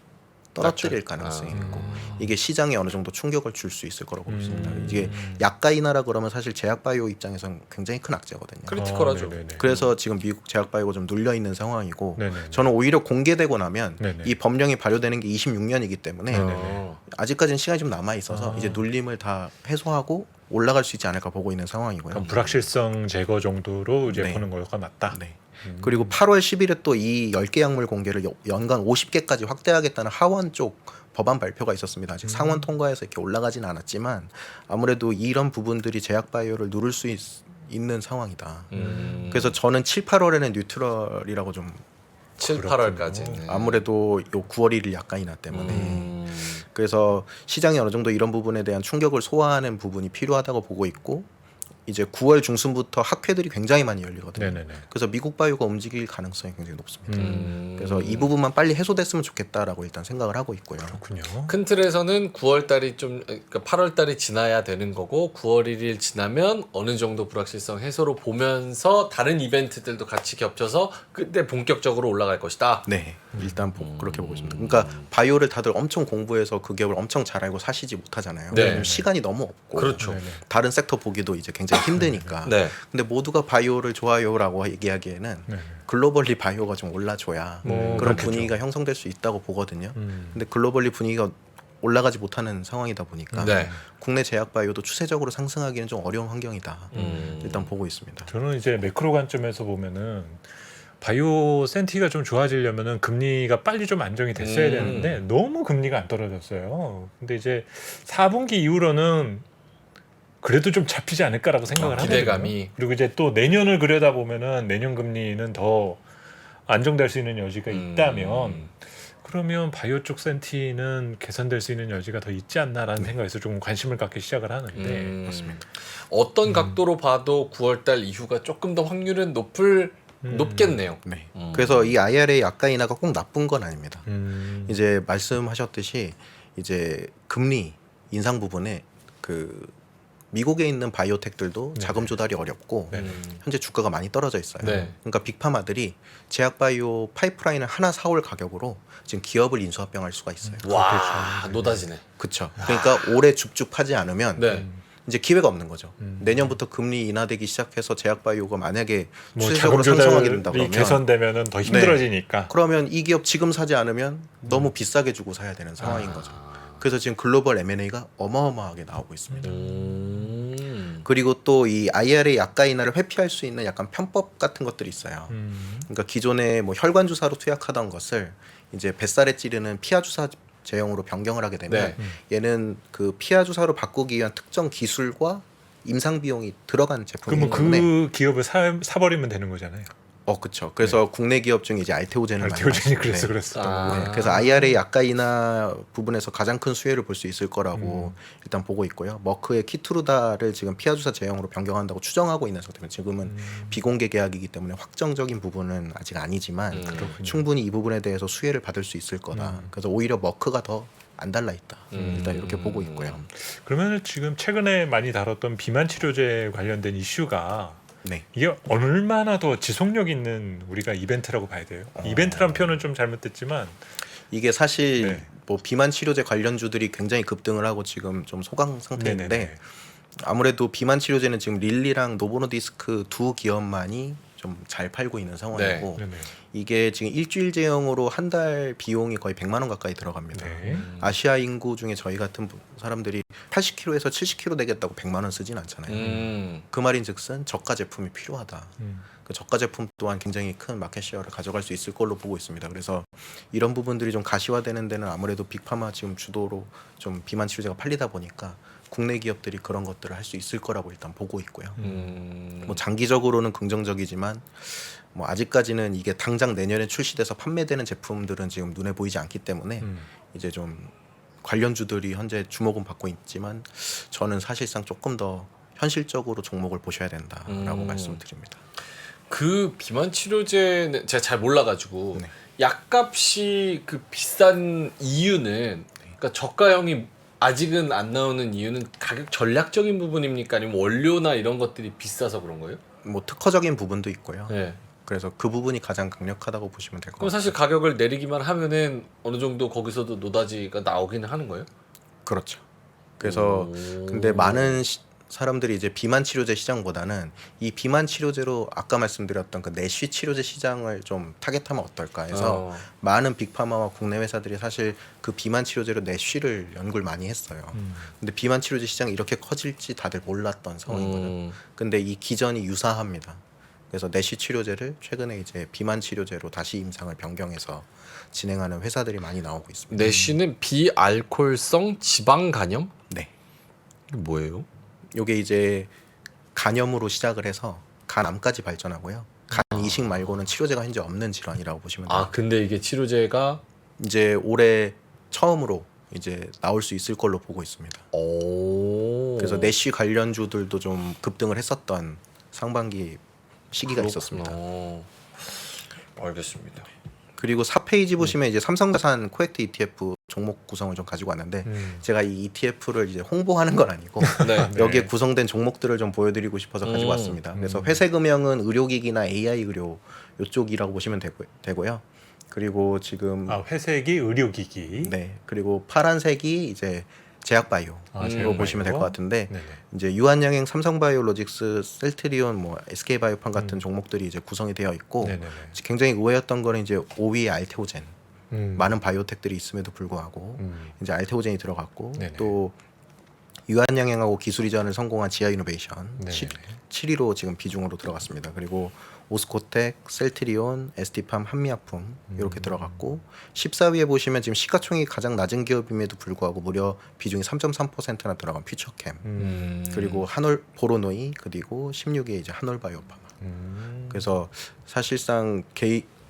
[SPEAKER 3] 떨어뜨릴 가능성이 있고 이게 시장에 어느 정도 충격을 줄 수 있을 거라고 보십니다. 이게 약가이나라 그러면 사실 제약바이오 입장에서는 굉장히 큰 악재거든요.
[SPEAKER 1] 크리티컬하죠.
[SPEAKER 2] 네네네.
[SPEAKER 3] 그래서 지금 미국 제약바이오가 좀 눌려 있는 상황이고
[SPEAKER 2] 네네네.
[SPEAKER 3] 저는 오히려 공개되고 나면
[SPEAKER 2] 네네.
[SPEAKER 3] 이 법령이 발효되는 게 26년이기 때문에 아직까지는 시간이 좀 남아 있어서 이제 눌림을 다 해소하고 올라갈 수 있지 않을까 보고 있는 상황이고요.
[SPEAKER 2] 그럼 불확실성 제거 정도로 이제
[SPEAKER 3] 네.
[SPEAKER 2] 보는 거가 맞다.
[SPEAKER 3] 네. 그리고 8월 10일에 또 이 10개 약물 공개를 연간 50개까지 확대하겠다는 하원 쪽 법안 발표가 있었습니다. 아직 상원 통과해서 이렇게 올라가지는 않았지만 아무래도 이런 부분들이 제약바이오를 누를 수 있는 상황이다. 그래서 저는 7, 8월에는 뉴트럴이라고 좀
[SPEAKER 1] 7, 8월까지.
[SPEAKER 3] 아무래도 요 9월 1일 약간이나 때문에 그래서 시장이 어느 정도 이런 부분에 대한 충격을 소화하는 부분이 필요하다고 보고 있고 이제 9월 중순부터 학회들이 굉장히 많이 열리거든요.
[SPEAKER 2] 네네네.
[SPEAKER 3] 그래서 미국 바이오가 움직일 가능성이 굉장히 높습니다. 그래서 이 부분만 빨리 해소됐으면 좋겠다라고 일단 생각을 하고 있고요.
[SPEAKER 2] 그렇군요.
[SPEAKER 1] 큰 틀에서는 9월 달이 그러니까 8월 달이 지나야 되는 거고 9월 1일 지나면 어느 정도 불확실성 해소로 보면서 다른 이벤트들도 같이 겹쳐서 그때 본격적으로 올라갈 것이다.
[SPEAKER 3] 네. 일단 그렇게 보고 있습니다. 그러니까 바이오를 다들 엄청 공부해서 그 기업을 엄청 잘 알고 사시지 못하잖아요.
[SPEAKER 1] 네.
[SPEAKER 3] 왜냐면 시간이 너무 없고
[SPEAKER 1] 그렇죠.
[SPEAKER 2] 네네.
[SPEAKER 3] 다른 섹터 보기도 이제 굉장히 힘드니까.
[SPEAKER 1] 네.
[SPEAKER 3] 근데 모두가 바이오를 좋아요라고 얘기하기에는
[SPEAKER 2] 네.
[SPEAKER 3] 글로벌리 바이오가 좀 올라줘야 그런
[SPEAKER 2] 그렇겠죠.
[SPEAKER 3] 분위기가 형성될 수 있다고 보거든요.
[SPEAKER 2] 음.
[SPEAKER 3] 근데 글로벌리 분위기가 올라가지 못하는 상황이다 보니까
[SPEAKER 1] 네.
[SPEAKER 3] 국내 제약 바이오도 추세적으로 상승하기는 좀 어려운 환경이다. 일단 보고 있습니다.
[SPEAKER 2] 저는 이제 매크로 관점에서 보면은 바이오 센티가 좀 좋아지려면은 금리가 빨리 좀 안정이 됐어야 되는데 너무 금리가 안 떨어졌어요. 근데 이제 4분기 이후로는 그래도 좀 잡히지 않을까라고 생각을 하거든요.
[SPEAKER 1] 기대감이.
[SPEAKER 2] 그리고 이제 또 내년을 그려다 보면은 내년 금리는 더 안정될 수 있는 여지가 있다면 그러면 바이오 쪽 센티는 개선될 수 있는 여지가 더 있지 않나라는 생각에서 조금 관심을 갖기 시작을 하는데
[SPEAKER 3] 맞습니다.
[SPEAKER 1] 어떤 각도로 봐도 9월달 이후가 조금 더 확률은 높겠네요.
[SPEAKER 3] 네. 그래서 이 IRA 약가 인하가 꼭 나쁜 건 아닙니다. 이제 말씀하셨듯이 이제 금리 인상 부분에 그 미국에 있는 바이오텍들도 자금 조달이 어렵고 현재 주가가 많이 떨어져 있어요.
[SPEAKER 1] 네.
[SPEAKER 3] 그러니까 빅파마들이 제약 바이오 파이프라인을 하나 사올 가격으로 지금 기업을 인수합병할 수가 있어요.
[SPEAKER 1] 와, 노다지네.
[SPEAKER 3] 그렇죠. 그러니까 올해 줍줍 하지 않으면
[SPEAKER 1] 네.
[SPEAKER 3] 이제 기회가 없는 거죠. 내년부터 금리 인하되기 시작해서 제약 바이오가 만약에
[SPEAKER 2] 뭐
[SPEAKER 3] 추세적으로
[SPEAKER 2] 자금
[SPEAKER 3] 상승하게 된다
[SPEAKER 2] 조달이
[SPEAKER 3] 그러면
[SPEAKER 2] 개선되면은 더 힘들어지니까.
[SPEAKER 3] 그러면 이 기업 지금 사지 않으면 너무 비싸게 주고 사야 되는 상황인 거죠. 그래서 지금 글로벌 M&A가 어마어마하게 나오고 있습니다. 그리고 또 이 IRA 약가 인하를 회피할 수 있는 약간 편법 같은 것들이 있어요. 그러니까 기존에 뭐 혈관 주사로 투약하던 것을 이제 뱃살에 찌르는 피하 주사 제형으로 변경을 하게 되면 얘는 그 피하 주사로 바꾸기 위한 특정 기술과 임상 비용이 들어간 제품이기
[SPEAKER 2] 그러면
[SPEAKER 3] 때문에
[SPEAKER 2] 그 기업을 사버리면 되는 거잖아요.
[SPEAKER 3] 그렇죠. 그래서 국내 기업 중에 이제 알테오젠을 많이
[SPEAKER 2] 알테오젠이
[SPEAKER 3] 마시죠.
[SPEAKER 2] 그래서
[SPEAKER 3] 네.
[SPEAKER 2] 그랬었던
[SPEAKER 1] 아.
[SPEAKER 2] 거고.
[SPEAKER 3] 네, 그래서 IRA 약가 인하 부분에서 가장 큰 수혜를 볼 수 있을 거라고 일단 보고 있고요. 머크의 키트루다를 지금 피하 주사 제형으로 변경한다고 추정하고 있는 상태입니다. 지금은 비공개 계약이기 때문에 확정적인 부분은 아직 아니지만 충분히 이 부분에 대해서 수혜를 받을 수 있을 거다. 그래서 오히려 머크가 더 안 달라 있다. 일단 이렇게 보고 있고요.
[SPEAKER 2] 그러면 지금 최근에 많이 다뤘던 비만 치료제 관련된 이슈가
[SPEAKER 3] 네.
[SPEAKER 2] 이게 얼마나 더 지속력 있는 우리가 이벤트라고 봐야 돼요. 이벤트란 표현은 좀 잘못됐지만
[SPEAKER 3] 이게 사실
[SPEAKER 2] 네.
[SPEAKER 3] 뭐 비만 치료제 관련주들이 굉장히 급등을 하고 지금 좀 소강 상태인데
[SPEAKER 2] 네네네.
[SPEAKER 3] 아무래도 비만 치료제는 지금 릴리랑 노보노디스크 두 기업만이 좀 잘 팔고 있는 상황이고
[SPEAKER 2] 네네.
[SPEAKER 3] 이게 지금 일주일 제형으로 한 달 비용이 거의 100만 원 가까이 들어갑니다.
[SPEAKER 2] 네.
[SPEAKER 3] 아시아 인구 중에 저희 같은 사람들이 80kg에서 70kg 되겠다고 100만 원 쓰진 않잖아요. 그 말인즉슨 저가 제품이 필요하다. 그 저가 제품 또한 굉장히 큰 마켓 셰어를 가져갈 수 있을 걸로 보고 있습니다. 그래서 이런 부분들이 좀 가시화되는 데는 아무래도 빅파마 지금 주도로 좀 비만 치료제가 팔리다 보니까 국내 기업들이 그런 것들을 할 수 있을 거라고 일단 보고 있고요. 뭐 장기적으로는 긍정적이지만 뭐 아직까지는 이게 당장 내년에 출시돼서 판매되는 제품들은 지금 눈에 보이지 않기 때문에 이제 좀 관련주들이 현재 주목은 받고 있지만 저는 사실상 조금 더 현실적으로 종목을 보셔야 된다라고 말씀드립니다.
[SPEAKER 1] 그 비만 치료제는 제가 잘 몰라가지고
[SPEAKER 3] 네.
[SPEAKER 1] 약값이 그 비싼 이유는 그러니까 저가형이 아직은 안 나오는 이유는 가격 전략적인 부분입니까? 아니면 원료나 이런 것들이 비싸서 그런 거예요?
[SPEAKER 3] 뭐 특허적인 부분도 있고요.
[SPEAKER 1] 네.
[SPEAKER 3] 그래서 그 부분이 가장 강력하다고 보시면 될 것
[SPEAKER 1] 그럼
[SPEAKER 3] 같아요.
[SPEAKER 1] 사실 가격을 내리기만 하면은 어느 정도 거기서도 노다지가 나오기는 하는 거예요?
[SPEAKER 3] 그렇죠. 그래서 근데 많은 사람들이 이제 비만 치료제 시장보다는 이 비만 치료제로 아까 말씀드렸던 그 내쉬 치료제 시장을 좀 타겟하면 어떨까 해서 많은 빅파마와 국내 회사들이 사실 그 비만 치료제로 내쉬를 연구를 많이 했어요. 근데 비만 치료제 시장이 이렇게 커질지 다들 몰랐던 상황이거든요. 근데 이 기전이 유사합니다. 그래서 내쉬 치료제를 최근에 이제 비만 치료제로 다시 임상을 변경해서 진행하는 회사들이 많이 나오고 있습니다.
[SPEAKER 1] 내쉬는 비알코올성 지방 간염?
[SPEAKER 3] 네.
[SPEAKER 1] 이게 뭐예요?
[SPEAKER 3] 요게 이제 간염으로 시작을 해서 간암까지 발전하고요. 간 이식 말고는 치료제가 현재 없는 질환이라고 보시면 돼요.
[SPEAKER 1] 아 근데 이게 치료제가
[SPEAKER 3] 이제 올해 처음으로 이제 나올 수 있을 걸로 보고 있습니다. 그래서 내쉬 관련주들도 좀 급등을 했었던 상반기 시기가 있었습니다.
[SPEAKER 1] 알겠습니다.
[SPEAKER 3] 그리고 4페이지 보시면 이제 삼성자산 코엑트 ETF 종목 구성을 좀 가지고 왔는데 제가 이 ETF를 이제 홍보하는 건 아니고
[SPEAKER 1] 네.
[SPEAKER 3] 여기에 구성된 종목들을 좀 보여드리고 싶어서 가지고 왔습니다. 그래서 회색음영은 의료기기나 AI 의료 이쪽이라고 보시면 되고요. 그리고 지금
[SPEAKER 2] 회색이 의료기기.
[SPEAKER 3] 네. 그리고 파란색이 이제 제약바이오로
[SPEAKER 2] 제약바이오.
[SPEAKER 3] 보시면 될 것 같은데
[SPEAKER 2] 네네.
[SPEAKER 3] 이제 유한양행, 삼성바이오로직스, 셀트리온, 뭐 SK바이오팜 같은 종목들이 이제 구성이 되어 있고
[SPEAKER 2] 네네네.
[SPEAKER 3] 굉장히 의외였던 거는 이제 5위 알테오젠
[SPEAKER 2] 음.
[SPEAKER 3] 많은 바이오텍들이 있음에도 불구하고 이제 알테오젠이 들어갔고
[SPEAKER 2] 네네.
[SPEAKER 3] 또 유한양행하고 기술 이전을 성공한 지아이노베이션
[SPEAKER 2] 네네.
[SPEAKER 3] 7위로 지금 비중으로 들어갔습니다. 그리고 오스코텍, 셀트리온, ST팜, 한미약품 이렇게 들어갔고 14위에 보시면 지금 시가총액이 가장 낮은 기업임에도 불구하고 무려 비중이 3.3%나 들어간 퓨처캠 그리고 한올 보로노이 그리고 16위에 이제 한올바이오파마 그래서 사실상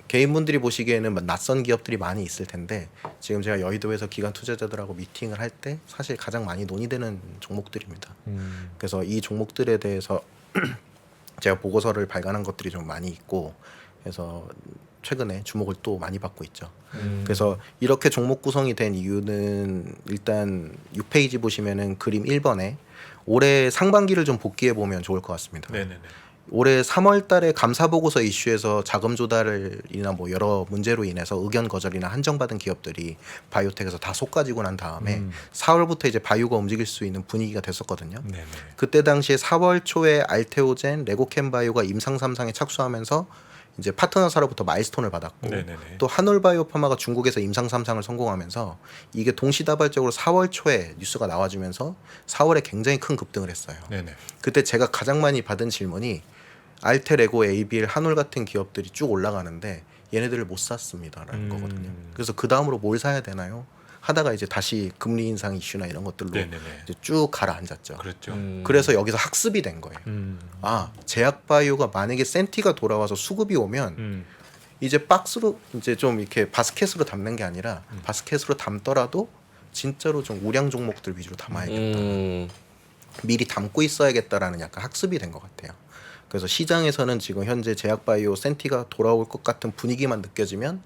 [SPEAKER 3] 개인분들이 보시기에는 낯선 기업들이 많이 있을 텐데 지금 제가 여의도에서 기관 투자자들하고 미팅을 할 때 사실 가장 많이 논의되는 종목들입니다. 그래서 이 종목들에 대해서 제가 보고서를 발간한 것들이 좀 많이 있고 그래서 최근에 주목을 또 많이 받고 있죠. 그래서 이렇게 종목 구성이 된 이유는 일단 6페이지 보시면은 그림 1번에 올해 상반기를 좀 복귀해 보면 좋을 것 같습니다.
[SPEAKER 2] 네네네.
[SPEAKER 3] 올해 3월 달에 감사 보고서 이슈에서 자금 조달이나 뭐 여러 문제로 인해서 의견 거절이나 한정받은 기업들이 바이오텍에서 다 쏟아지고 난 다음에 4월부터 이제 바이오가 움직일 수 있는 분위기가 됐었거든요.
[SPEAKER 2] 네네.
[SPEAKER 3] 그때 당시에 4월 초에 알테오젠, 레고캠 바이오가 임상 3상에 착수하면서 이제 파트너사로부터 마일스톤을 받았고
[SPEAKER 2] 네네네.
[SPEAKER 3] 또 한올바이오파마가 중국에서 임상 3상을 성공하면서 이게 동시다발적으로 4월 초에 뉴스가 나와주면서 4월에 굉장히 큰 급등을 했어요.
[SPEAKER 2] 네네.
[SPEAKER 3] 그때 제가 가장 많이 받은 질문이 알테, 레고, ABL, 한올 같은 기업들이 쭉 올라가는데 얘네들을 못 샀습니다라는 거거든요. 그래서 그 다음으로 뭘 사야 되나요? 하다가 이제 다시 금리 인상 이슈나 이런 것들로
[SPEAKER 2] 네네네.
[SPEAKER 3] 이제 쭉 가라앉았죠.
[SPEAKER 2] 그렇죠.
[SPEAKER 3] 그래서 여기서 학습이 된 거예요. 아, 제약바이오가 만약에 센티가 돌아와서 수급이 오면 이제 박스로 이제 좀 이렇게 바스켓으로 담는 게 아니라 바스켓으로 담더라도 진짜로 좀 우량 종목들 위주로 담아야겠다. 미리 담고 있어야겠다라는 약간 학습이 된 것 같아요. 그래서 시장에서는 지금 현재 제약바이오 센티가 돌아올 것 같은 분위기만 느껴지면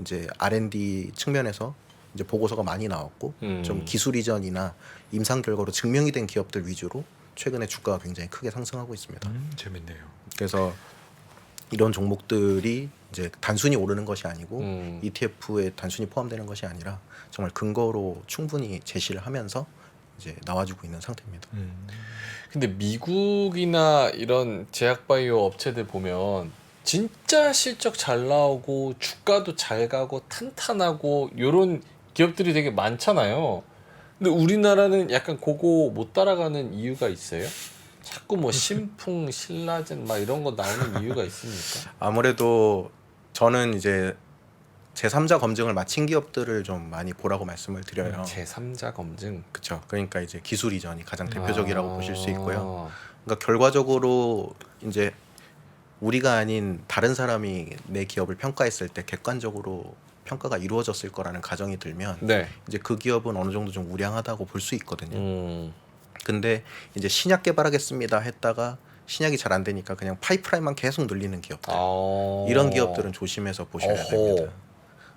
[SPEAKER 3] 이제 R&D 측면에서 이제 보고서가 많이 나왔고 좀 기술 이전이나 임상 결과로 증명이 된 기업들 위주로 최근에 주가가 굉장히 크게 상승하고 있습니다.
[SPEAKER 2] 재밌네요.
[SPEAKER 3] 그래서 이런 종목들이 이제 단순히 오르는 것이 아니고 ETF에 단순히 포함되는 것이 아니라 정말 근거로 충분히 제시를 하면서 이제 나와주고 있는 상태입니다.
[SPEAKER 1] 근데 미국이나 이런 제약바이오 업체들 보면 진짜 실적 잘 나오고 주가도 잘 가고 탄탄하고 요런 기업들이 되게 많잖아요. 근데 우리나라는 약간 그거 못 따라가는 이유가 있어요? 자꾸 뭐 신풍, 신라젠 막 이런 거 나오는 이유가 있습니까?
[SPEAKER 3] 아무래도 저는 이제 제3자 검증을 마친 기업들을 좀 많이 보라고 말씀을 드려요.
[SPEAKER 1] 제3자 검증.
[SPEAKER 3] 그렇죠. 그러니까 이제 기술 이전이 가장 대표적이라고 보실 수 있고요. 그러니까 결과적으로 이제 우리가 아닌 다른 사람이 내 기업을 평가했을 때 객관적으로 평가가 이루어졌을 거라는 가정이 들면
[SPEAKER 1] 네.
[SPEAKER 3] 이제 그 기업은 어느 정도 좀 우량하다고 볼 수 있거든요. 근데 이제 신약 개발하겠습니다 했다가 신약이 잘 안 되니까 그냥 파이프라인만 계속 늘리는 기업들 이런 기업들은 조심해서 보셔야 됩니다.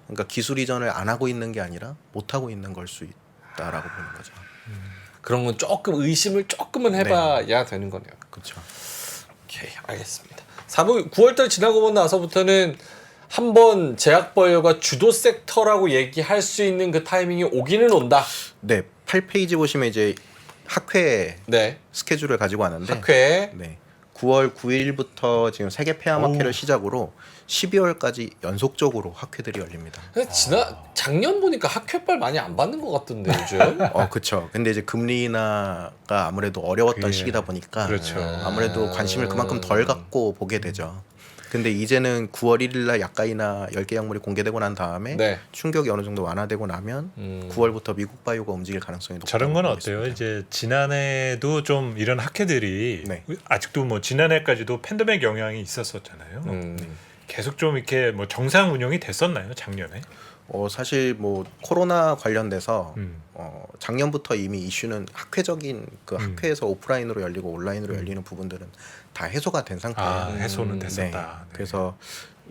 [SPEAKER 3] 그러니까 기술 이전을 안 하고 있는 게 아니라 못 하고 있는 걸 수 있다라고 보는 거죠.
[SPEAKER 1] 그런 건 조금 의심을 조금은 해봐야 되는 거네요.
[SPEAKER 3] 그렇죠.
[SPEAKER 1] 오케이, 알겠습니다. 9월달 지나고 나서부터는 한번 제약바이오가 주도 섹터라고 얘기할 수 있는 그 타이밍이 오기는 온다.
[SPEAKER 3] 네, 8페이지 보시면 이제 학회
[SPEAKER 1] 네.
[SPEAKER 3] 스케줄을 가지고 왔는데
[SPEAKER 1] 학회.
[SPEAKER 3] 네. 9월 9일부터 지금 세계 폐암학회를 시작으로 12월까지 연속적으로 학회들이 열립니다.
[SPEAKER 1] 근데 작년 보니까 학회빨 많이 안 받는 것 같던데 요즘.
[SPEAKER 3] 그렇죠. 근데 이제 금리 인하가 아무래도 어려웠던 시기다 보니까
[SPEAKER 2] 그렇죠.
[SPEAKER 3] 아무래도 관심을 그만큼 덜 갖고 보게 되죠. 근데 이제는 9월 1일 날 약가이나 10개 약물이 공개되고 난 다음에
[SPEAKER 1] 네.
[SPEAKER 3] 충격이 어느 정도 완화되고 나면 9월부터 미국 바이오가 움직일 가능성이 높다고
[SPEAKER 2] 저런 건
[SPEAKER 3] 보겠습니다.
[SPEAKER 2] 어때요? 이제 지난해도 좀 이런 학회들이
[SPEAKER 3] 네.
[SPEAKER 2] 아직도 뭐 지난해까지도 팬데믹 영향이 있었었잖아요. 계속 좀 이렇게 뭐 정상 운영이 됐었나요? 작년에?
[SPEAKER 3] 사실 뭐 코로나 관련돼서 작년부터 이미 이슈는 학회적인 그 학회에서 오프라인으로 열리고 온라인으로 열리는 부분들은 다 해소가 된 상태예요.
[SPEAKER 2] 해소는
[SPEAKER 3] 네.
[SPEAKER 2] 됐었다. 네.
[SPEAKER 3] 그래서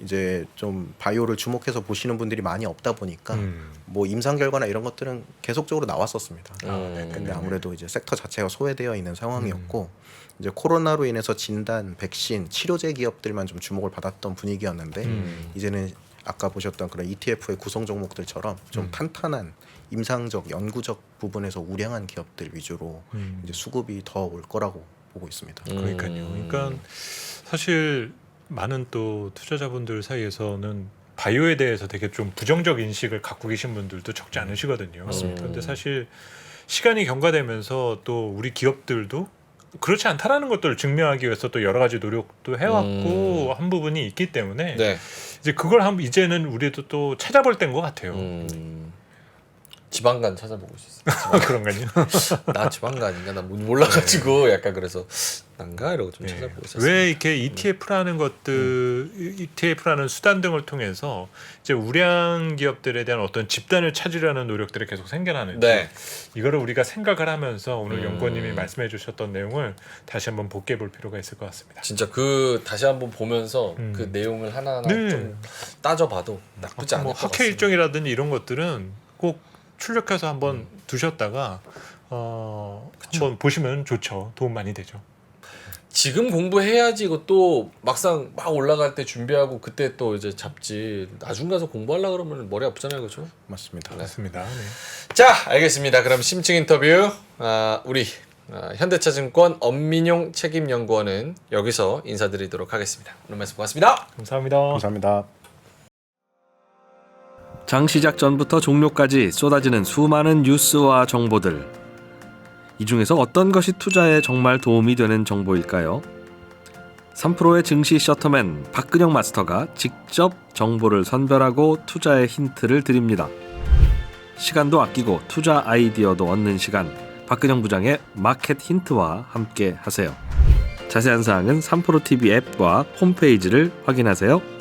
[SPEAKER 3] 이제 좀 바이오를 주목해서 보시는 분들이 많이 없다 보니까 뭐 임상 결과나 이런 것들은 계속적으로 나왔었습니다. 근데 아무래도 이제 섹터 자체가 소외되어 있는 상황이었고 이제 코로나로 인해서 진단, 백신, 치료제 기업들만 좀 주목을 받았던 분위기였는데 이제는 아까 보셨던 그런 ETF의 구성 종목들처럼 좀 탄탄한 임상적 연구적 부분에서 우량한 기업들 위주로 이제 수급이 더 올 거라고 보고 있습니다.
[SPEAKER 2] 그러니까요. 그러니까 사실 많은 또 투자자분들 사이에서는 바이오에 대해서 되게 좀 부정적 인식을 갖고 계신 분들도 적지 않으시거든요. 그런데 사실 시간이 경과되면서 또 우리 기업들도 그렇지 않다라는 것들을 증명하기 위해서 또 여러 가지 노력도 해왔고 한 부분이 있기 때문에
[SPEAKER 1] 네.
[SPEAKER 2] 이제 그걸 이제는 우리도 또 찾아볼 때인 것 같아요.
[SPEAKER 1] 지방간 찾아보고 있었어요.
[SPEAKER 2] 그런가요?
[SPEAKER 1] 나 지방간인가 나 몰라가지고 약간 그래서 난가 이러고 좀 찾아보고 있었어요.
[SPEAKER 2] 왜 이렇게 ETF라는 것들, ETF라는 수단 등을 통해서 이제 우량 기업들에 대한 어떤 집단을 찾으려는 노력들이 계속 생겨나는지
[SPEAKER 1] 네.
[SPEAKER 2] 이거를 우리가 생각을 하면서 오늘 연구원님이 말씀해주셨던 내용을 다시 한번 복귀해 볼 필요가 있을 것 같습니다.
[SPEAKER 1] 진짜 그 다시 한번 보면서 그 내용을 하나하나
[SPEAKER 2] 네.
[SPEAKER 1] 좀 따져봐도 나쁘지 않을
[SPEAKER 2] 뭐
[SPEAKER 1] 것
[SPEAKER 2] 학회
[SPEAKER 1] 같습니다.
[SPEAKER 2] 일정이라든지 이런 것들은 꼭 출력해서 한번 두셨다가 한번 보시면 좋죠. 도움 많이 되죠.
[SPEAKER 1] 지금 공부해야지 이것도 막상 막 올라갈 때 준비하고 그때 또 이제 잡지 나중 가서 공부하려고 그러면 머리 아프잖아요. 그렇죠?
[SPEAKER 3] 맞습니다.
[SPEAKER 2] 맞습니다. 네.
[SPEAKER 1] 자, 알겠습니다. 그럼 심층 인터뷰 우리 현대차증권 엄민용 책임연구원은 여기서 인사드리도록 하겠습니다. 오늘 말씀 고맙습니다.
[SPEAKER 2] 감사합니다.
[SPEAKER 3] 감사합니다.
[SPEAKER 4] 장 시작 전부터 종료까지 쏟아지는 수많은 뉴스와 정보들. 이 중에서 어떤 것이 투자에 정말 도움이 되는 정보일까요? 3프로의 증시 셔터맨 박근영 마스터가 직접 정보를 선별하고 투자의 힌트를 드립니다. 시간도 아끼고 투자 아이디어도 얻는 시간. 박근영 부장의 마켓 힌트와 함께 하세요. 자세한 사항은 3프로 TV 앱과 홈페이지를 확인하세요.